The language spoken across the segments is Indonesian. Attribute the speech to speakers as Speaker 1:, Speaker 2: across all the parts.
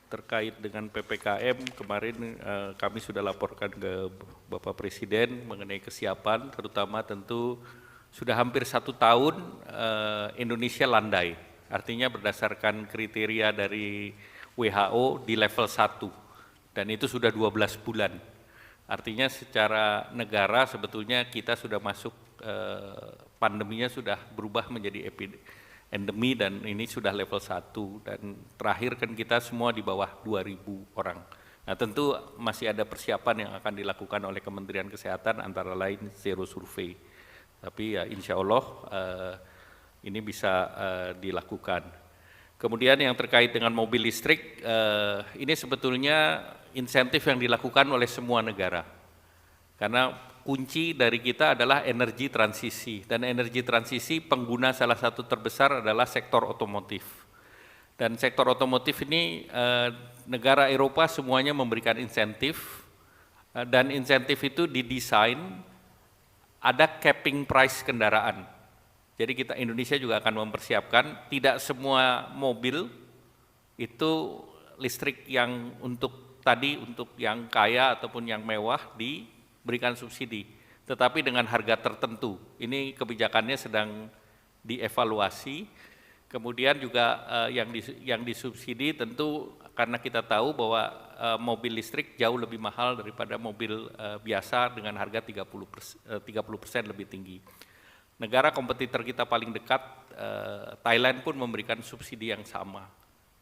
Speaker 1: terkait dengan PPKM kemarin kami sudah laporkan ke Bapak Presiden mengenai kesiapan, terutama tentu sudah hampir 1 tahun Indonesia landai, artinya berdasarkan kriteria dari WHO di level 1 dan itu sudah 12 bulan. Artinya secara negara sebetulnya kita sudah masuk pandeminya sudah berubah menjadi endemi dan ini sudah level 1 dan terakhir kan kita semua di bawah 2.000 orang. Nah tentu masih ada persiapan yang akan dilakukan oleh Kementerian Kesehatan antara lain zero survei. Tapi ya insya Allah ini bisa dilakukan. Kemudian yang terkait dengan mobil listrik, ini sebetulnya insentif yang dilakukan oleh semua negara. Karena kunci dari kita adalah energi transisi, dan energi transisi pengguna salah satu terbesar adalah sektor otomotif. Dan sektor otomotif ini negara Eropa semuanya memberikan insentif, dan insentif itu didesain ada capping price kendaraan. Jadi kita Indonesia juga akan mempersiapkan tidak semua mobil itu listrik yang untuk yang kaya ataupun yang mewah diberikan subsidi, tetapi dengan harga tertentu. Ini kebijakannya sedang dievaluasi. Kemudian juga yang disubsidi tentu karena kita tahu bahwa mobil listrik jauh lebih mahal daripada mobil biasa dengan harga 30% lebih tinggi. Negara kompetitor kita paling dekat, Thailand pun memberikan subsidi yang sama.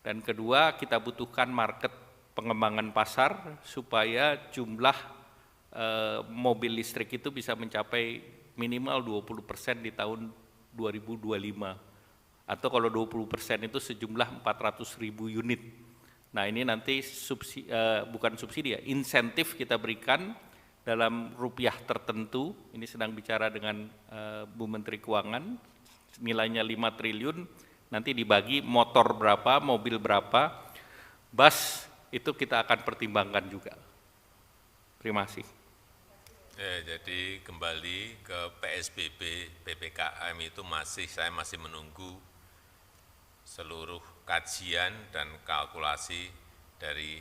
Speaker 1: Dan kedua, kita butuhkan market pengembangan pasar supaya jumlah mobil listrik itu bisa mencapai minimal 20% di tahun 2025. Atau kalau 20% itu sejumlah 400.000 unit. Nah ini nanti bukan subsidi ya, insentif kita berikan dalam rupiah tertentu, ini sedang bicara dengan Bu Menteri Keuangan, nilainya 5 triliun, nanti dibagi motor berapa, mobil berapa, bus itu kita akan pertimbangkan juga. Terima kasih.
Speaker 2: Jadi kembali ke PSBB, PPKM itu saya masih menunggu seluruh kajian dan kalkulasi dari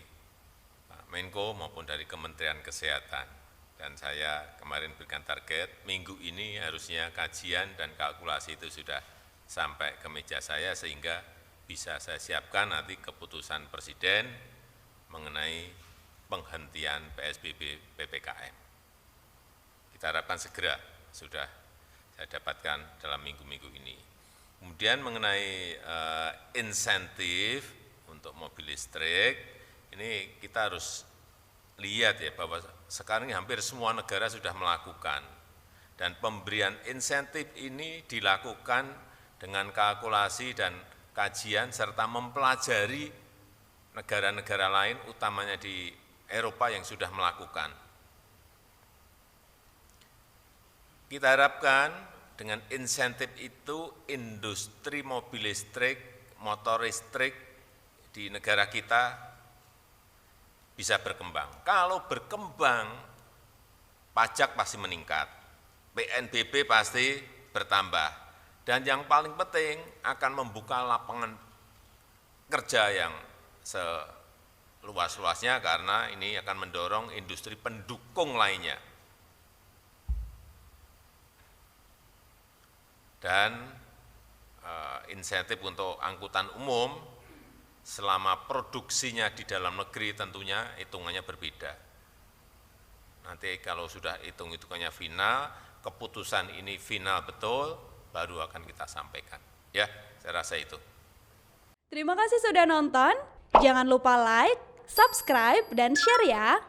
Speaker 2: Pak Menko maupun dari Kementerian Kesehatan. Dan saya kemarin berikan target, minggu ini harusnya kajian dan kalkulasi itu sudah sampai ke meja saya sehingga bisa saya siapkan nanti keputusan Presiden mengenai penghentian PSBB PPKM. Kita harapkan segera sudah saya dapatkan dalam minggu-minggu ini. Kemudian mengenai insentif untuk mobil listrik, ini kita harus lihat ya bahwa sekarang ini hampir semua negara sudah melakukan dan pemberian insentif ini dilakukan dengan kalkulasi dan kajian serta mempelajari negara-negara lain utamanya di Eropa yang sudah melakukan. Kita harapkan dengan insentif itu industri mobil listrik, motor listrik di negara kita bisa berkembang. Kalau berkembang, pajak pasti meningkat, PNBP pasti bertambah, dan yang paling penting akan membuka lapangan kerja yang seluas-luasnya karena ini akan mendorong industri pendukung lainnya. Dan insentif untuk angkutan umum selama produksinya di dalam negeri tentunya hitungannya berbeda. Nanti kalau sudah hitung-hitungannya final, keputusan ini final betul, baru akan kita sampaikan. Ya, saya rasa itu.
Speaker 3: Terima kasih sudah nonton. Jangan lupa like, subscribe, dan share ya.